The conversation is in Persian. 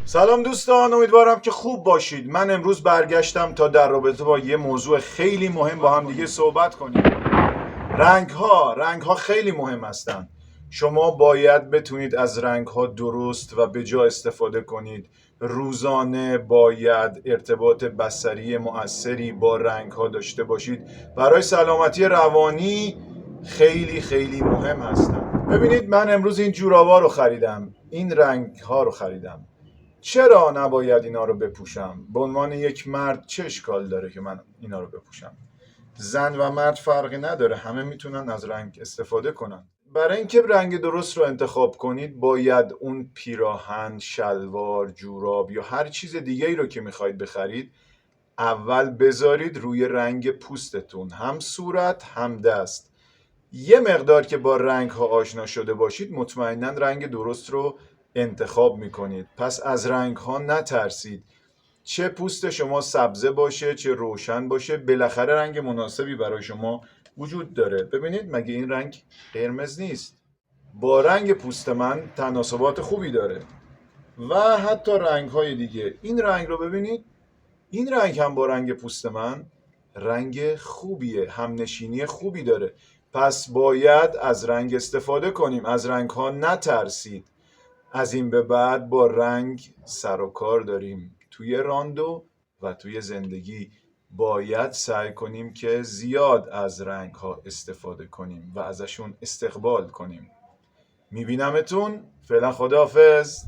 سلام دوستان، امیدوارم که خوب باشید. من امروز برگشتم تا در رابطه با یه موضوع خیلی مهم با هم دیگه صحبت کنیم. رنگ ها خیلی مهم هستند. شما باید بتونید از رنگ ها درست و به جا استفاده کنید. روزانه باید ارتباط بصری مؤثری با رنگ ها داشته باشید. برای سلامتی روانی خیلی خیلی مهم هستند. ببینید، من امروز این جورابا رو خریدم. این رنگ ها رو خریدم. چرا نباید اینا رو بپوشم؟ به عنوان یک مرد چه اشکال داره که من اینا رو بپوشم؟ زن و مرد فرقی نداره، همه میتونن از رنگ استفاده کنن. برای اینکه رنگ درست رو انتخاب کنید باید اون پیراهن، شلوار، جوراب یا هر چیز دیگه ای رو که میخواید بخرید اول بذارید روی رنگ پوستتون، هم صورت هم دست. یه مقدار که با رنگ ها آشنا شده باشید مطمئنا رنگ درست رو انتخاب میکنید. پس از رنگ ها نترسید. چه پوست شما سبزه باشه چه روشن باشه، بالاخره رنگ مناسبی برای شما وجود داره. ببینید، مگه این رنگ قرمز نیست؟ با رنگ پوست من تناسبات خوبی داره. و حتی رنگ های دیگه، این رنگ رو ببینید، این رنگ هم با رنگ پوست من رنگ خوبیه، همنشینی خوبی داره. پس باید از رنگ استفاده کنیم، از رنگ ها نترسید. از این به بعد با رنگ سر و کار داریم. توی راندو و توی زندگی باید سعی کنیم که زیاد از رنگ ها استفاده کنیم و ازشون استقبال کنیم. میبینمتون. فعلا خداحافظ.